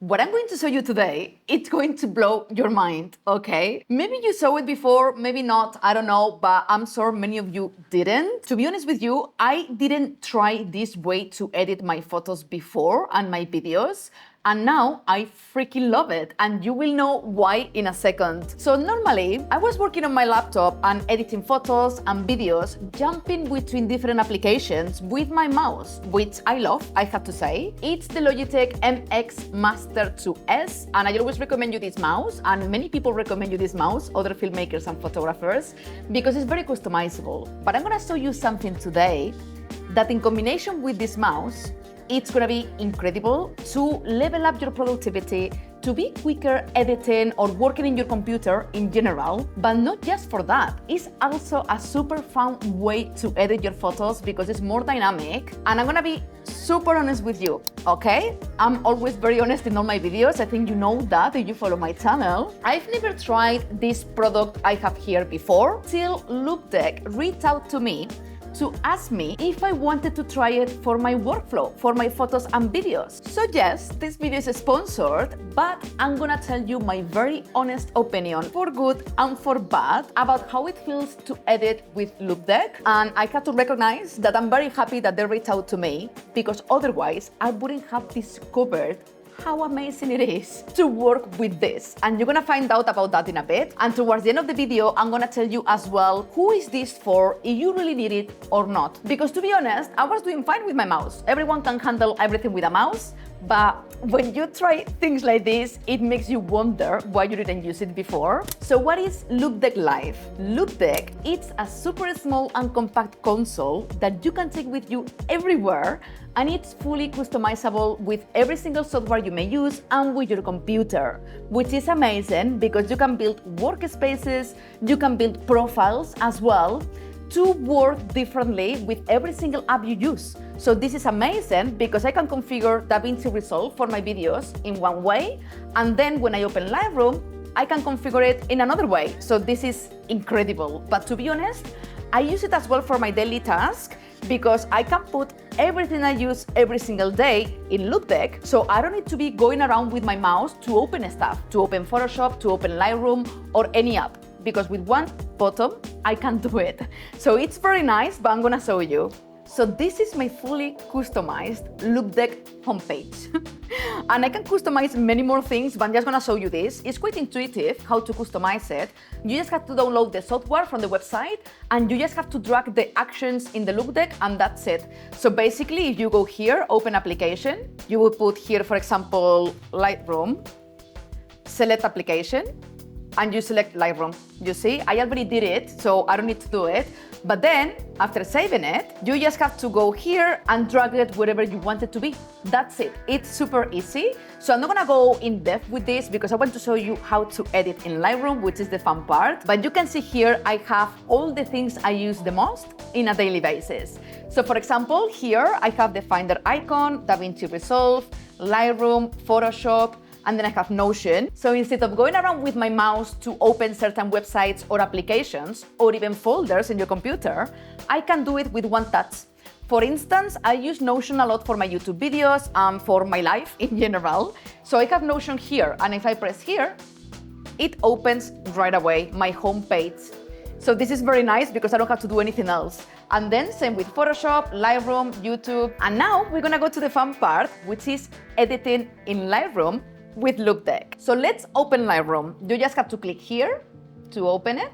What I'm going to show you today, it's going to blow your mind, okay? Maybe you saw it before, maybe not, I don't know, but I'm sure many of you didn't. To be honest with you, I didn't try this way to edit my photos before and my videos. And now I freaking love it, and you will know why in a second. So normally, I was working on my laptop and editing photos and videos, jumping between different applications with my mouse, which I love, I have to say. It's the Logitech MX Master 2S, and I always recommend you this mouse, and many people recommend you this mouse, other filmmakers and photographers, because it's very customizable. But I'm gonna show you something today that in combination with this mouse, it's gonna be incredible to level up your productivity, to be quicker editing or working in your computer in general, but not just for that. It's also a super fun way to edit your photos because it's more dynamic. And I'm gonna be super honest with you, okay? I'm always very honest in all my videos. I think you know that if you follow my channel. I've never tried this product I have here before till Loupedeck reached out to me to ask me if I wanted to try it for my workflow, for my photos and videos. So yes, this video is sponsored, but I'm gonna tell you my very honest opinion, for good and for bad, about how it feels to edit with Loupedeck. And I have to recognize that I'm very happy that they reached out to me, because otherwise I wouldn't have discovered how amazing it is to work with this. And you're gonna find out about that in a bit. And towards the end of the video, I'm gonna tell you as well who is this for, if you really need it or not. Because to be honest, I was doing fine with my mouse. Everyone can handle everything with a mouse, but when you try things like this, it makes you wonder why you didn't use it before. So what is Loupedeck Live? Loupedeck, it's a super small and compact console that you can take with you everywhere, and it's fully customizable with every single software you may use and with your computer, which is amazing because you can build workspaces, you can build profiles as well, to work differently with every single app you use. So this is amazing because I can configure DaVinci Resolve for my videos in one way, and then when I open Lightroom, I can configure it in another way. So this is incredible. But to be honest, I use it as well for my daily task because I can put everything I use every single day in Loupedeck, so I don't need to be going around with my mouse to open stuff, to open Photoshop, to open Lightroom, or any app, because with one button, I can do it. So it's very nice, but I'm gonna show you. So this is my fully customized Loupedeck homepage. And I can customize many more things, but I'm just gonna show you this. It's quite intuitive how to customize it. You just have to download the software from the website, and you just have to drag the actions in the Loupedeck, and that's it. So basically, if you go here, open application, you will put here, for example, Lightroom, select application, and you select Lightroom. You see, I already did it, so I don't need to do it. But then, after saving it, you just have to go here and drag it wherever you want it to be. That's it. It's super easy. So I'm not gonna go in depth with this because I want to show you how to edit in Lightroom, which is the fun part. But you can see here, I have all the things I use the most in a daily basis. So for example, here I have the Finder icon, DaVinci Resolve, Lightroom, Photoshop, and then I have Notion. So instead of going around with my mouse to open certain websites or applications, or even folders in your computer, I can do it with one touch. For instance, I use Notion a lot for my YouTube videos and for my life in general. So I have Notion here, and if I press here, it opens right away my home page. So this is very nice because I don't have to do anything else. And then same with Photoshop, Lightroom, YouTube. And now we're gonna go to the fun part, which is editing in Lightroom with Loupedeck. So let's open Lightroom. You just have to click here to open it,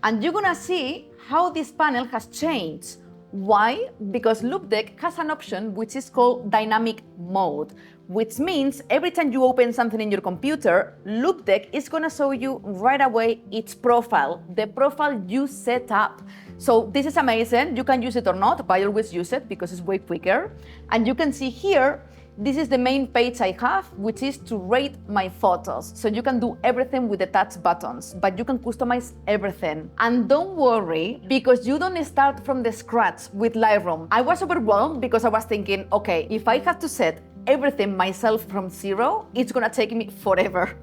and you're gonna see how this panel has changed. Why? Because Loupedeck has an option which is called dynamic mode, which means every time you open something in your computer, Loupedeck is gonna show you right away its profile, the profile you set up. So this is amazing. You can use it or not, but I always use it because it's way quicker. And you can see here, this is the main page I have, which is to rate my photos. So you can do everything with the touch buttons, but you can customize everything. And don't worry, because you don't start from the scratch with Lightroom. I was overwhelmed because I was thinking, okay, if I have to set everything myself from zero, it's gonna take me forever.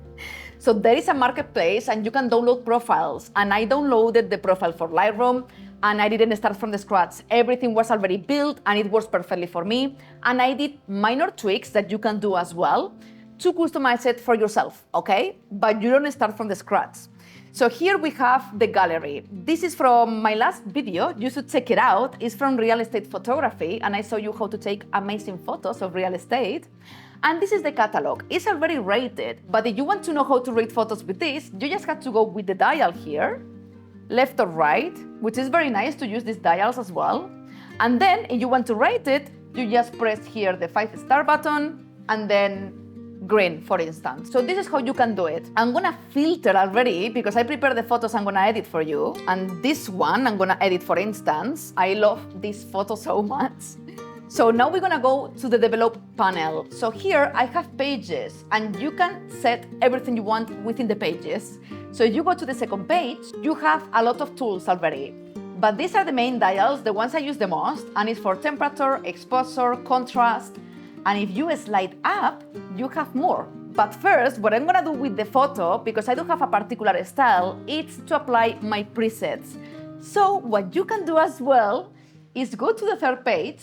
So there is a marketplace and you can download profiles. And I downloaded the profile for Lightroom, and I didn't start from the scratch. Everything was already built and it works perfectly for me. And I did minor tweaks that you can do as well to customize it for yourself, okay? But you don't start from the scratch. So here we have the gallery. This is from my last video. You should check it out. It's from real estate photography, and I show you how to take amazing photos of real estate. And this is the catalog. It's already rated, but if you want to know how to rate photos with this, you just have to go with the dial here, left or right, which is very nice to use these dials as well. And then if you want to rate it, you just press here the 5-star button and then green, for instance. So this is how you can do it. I'm gonna filter already because I prepared the photos I'm gonna edit for you. And this one I'm gonna edit, for instance. I love this photo so much. So now we're gonna go to the develop panel. So here I have pages and you can set everything you want within the pages. So if you go to the second page, you have a lot of tools already. But these are the main dials, the ones I use the most, and it's for temperature, exposure, contrast. And if you slide up, you have more. But first, what I'm gonna do with the photo, because I don't have a particular style, it's to apply my presets. So what you can do as well is go to the third page,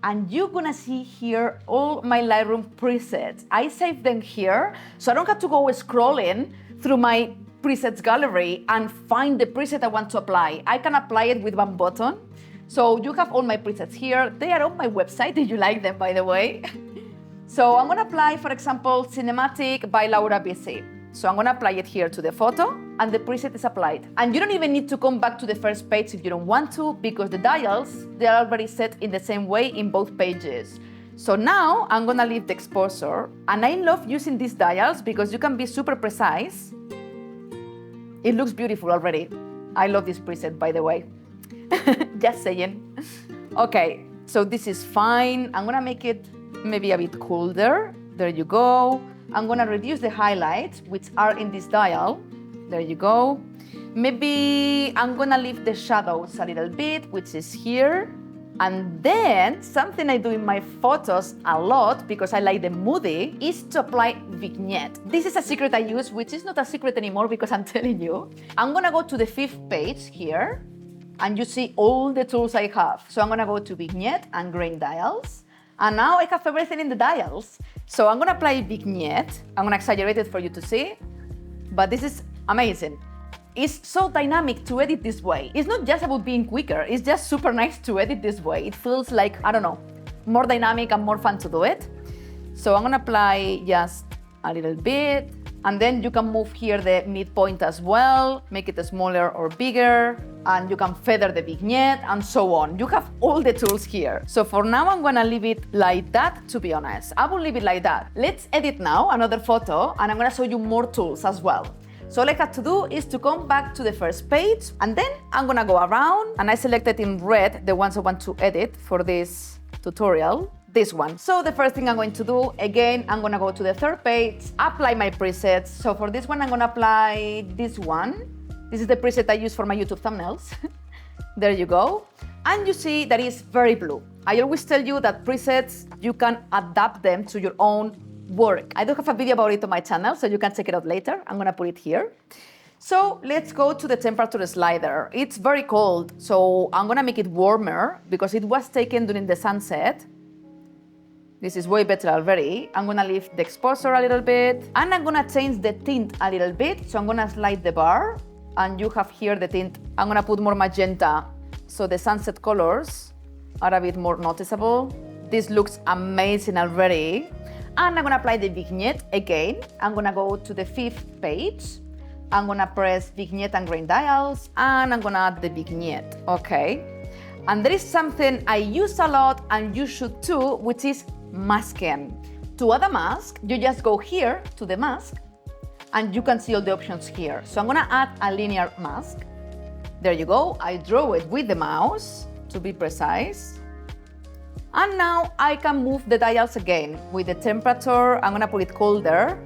and you're gonna see here all my Lightroom presets. I save them here, so I don't have to go scrolling through my presets gallery and find the preset I want to apply. I can apply it with one button. So you have all my presets here. They are on my website if you like them, by the way. So I'm gonna apply, for example, Cinematic by Laura BC. So I'm gonna apply it here to the photo and the preset is applied. And you don't even need to come back to the first page if you don't want to, because the dials, they are already set in the same way in both pages. So now I'm gonna leave the exposure, and I love using these dials because you can be super precise. It looks beautiful already. I love this preset, by the way. Just saying. Okay, so this is fine. I'm gonna make it maybe a bit colder. There you go. I'm gonna reduce the highlights, which are in this dial. There you go. Maybe I'm gonna leave the shadows a little bit, which is here. And then something I do in my photos a lot, because I like them moody, is to apply vignette. This is a secret I use, which is not a secret anymore because I'm telling you. I'm gonna go to the 5th page here, and you see all the tools I have. So I'm gonna go to vignette and grain dials. And now I have everything in the dials. So I'm gonna apply vignette. I'm gonna exaggerate it for you to see, but this is amazing. It's so dynamic to edit this way. It's not just about being quicker, it's just super nice to edit this way. It feels like, I don't know, more dynamic and more fun to do it. So I'm gonna apply just a little bit, and then you can move here the midpoint as well, make it smaller or bigger, and you can feather the vignette and so on. You have all the tools here. So for now, I'm gonna leave it like that, to be honest. I will leave it like that. Let's edit now another photo, and I'm gonna show you more tools as well. So all I have to do is to come back to the first page, and then I'm gonna go around, and I selected in red the ones I want to edit for this tutorial, this one. So the first thing I'm going to do, again, I'm gonna go to the third page, apply my presets. So for this one, I'm gonna apply this one. This is the preset I use for my YouTube thumbnails. There you go. And you see that it's very blue. I always tell you that presets, you can adapt them to your own work. I do have a video about it on my channel, so you can check it out later. I'm gonna put it here. So let's go to the temperature slider. It's very cold, so I'm gonna make it warmer because it was taken during the sunset. This is way better already. I'm gonna leave the exposure a little bit, and I'm gonna change the tint a little bit. So I'm gonna slide the bar, and you have here the tint. I'm gonna put more magenta, so the sunset colors are a bit more noticeable. This looks amazing already. And I'm gonna apply the vignette again. I'm gonna go to the 5th page. I'm gonna press vignette and grain dials, and I'm gonna add the vignette, okay? And there is something I use a lot, and you should too, which is masking. To add a mask, you just go here to the mask, and you can see all the options here. So I'm gonna add a linear mask. There you go. I draw it with the mouse, to be precise. And now I can move the dials again. With the temperature, I'm gonna put it colder,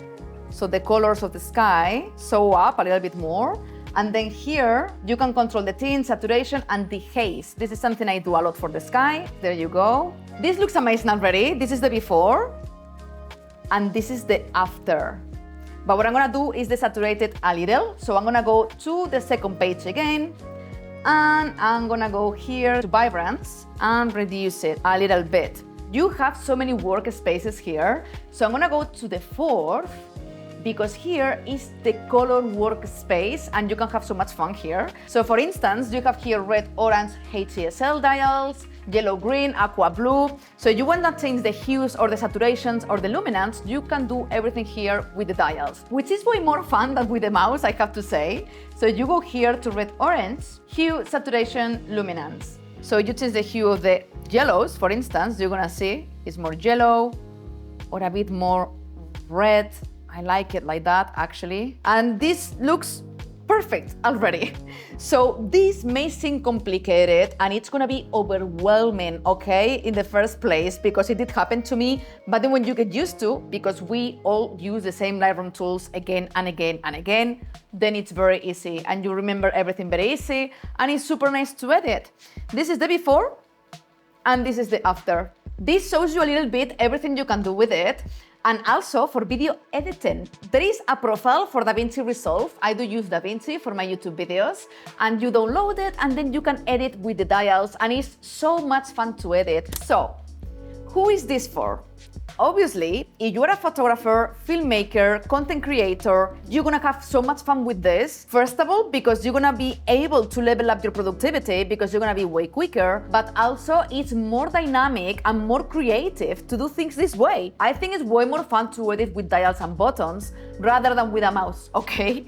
so the colors of the sky show up a little bit more. And then here, you can control the tint, saturation, and the haze. This is something I do a lot for the sky. There you go. This looks amazing already. This is the before, and this is the after. But what I'm gonna do is desaturate it a little. So I'm gonna go to the second page again, and I'm gonna go here to vibrance and reduce it a little bit. You have so many workspaces here. So I'm gonna go to the fourth, because here is the color workspace and you can have so much fun here. So for instance, you have here red, orange, HCSL dials, yellow, green, aqua, blue. So you want to change the hues or the saturations or the luminance, you can do everything here with the dials, which is way more fun than with the mouse, I have to say. So you go here to red, orange, hue, saturation, luminance. So you change the hue of the yellows, for instance, you're gonna see it's more yellow or a bit more red. I like it like that, actually. And this looks perfect already. So this may seem complicated and it's gonna be overwhelming, okay, in the first place, because it did happen to me. But then when you get used to, because we all use the same Lightroom tools again and again and again, then it's very easy and you remember everything very easy and it's super nice to edit. This is the before and this is the after. This shows you a little bit everything you can do with it. And also for video editing, there is a profile for DaVinci Resolve. I do use DaVinci for my YouTube videos, and you download it and then you can edit with the dials and it's so much fun to edit. So, who is this for? Obviously, if you're a photographer, filmmaker, content creator, you're gonna have so much fun with this. First of all, because you're gonna be able to level up your productivity because you're gonna be way quicker, but also it's more dynamic and more creative to do things this way. I think it's way more fun to edit with dials and buttons rather than with a mouse, okay?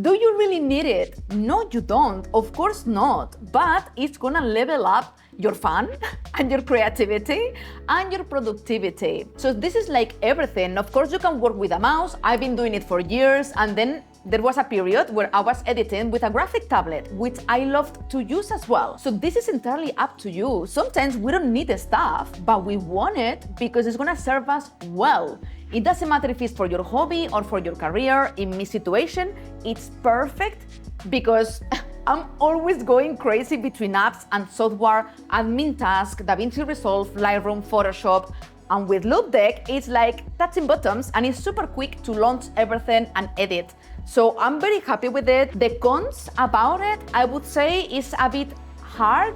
Do you really need it? No, you don't. Of course not. But it's gonna level up your fun and your creativity and your productivity. So this is like everything. Of course, you can work with a mouse. I've been doing it for years, and then there was a period where I was editing with a graphic tablet, which I loved to use as well. So this is entirely up to you. Sometimes we don't need the stuff, but we want it because it's gonna serve us well. It doesn't matter if it's for your hobby or for your career. In my situation, it's perfect because I'm always going crazy between apps and software, admin task, DaVinci Resolve, Lightroom, Photoshop, and with Loupedeck, it's like touching buttons and it's super quick to launch everything and edit. So I'm very happy with it. The cons about it, I would say, is a bit hard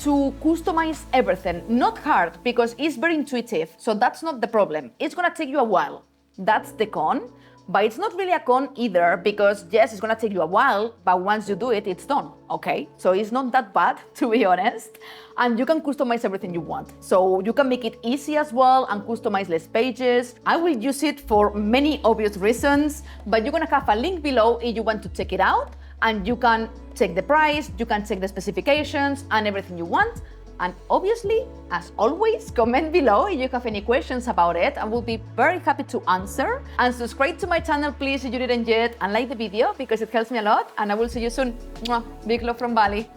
to customize everything. Not hard, because it's very intuitive, so that's not the problem. It's gonna take you a while. That's the con. But it's not really a con either, because yes, it's gonna take you a while, but once you do it, it's done, okay? So it's not that bad, to be honest. And you can customize everything you want. So you can make it easy as well and customize less pages. I will use it for many obvious reasons, but you're gonna have a link below if you want to check it out. And you can check the price, you can check the specifications and everything you want. And obviously, as always, comment below if you have any questions about it. I will be very happy to answer. And subscribe to my channel, please, if you didn't yet, and like the video because it helps me a lot. And I will see you soon. Mwah. Big love from Bali.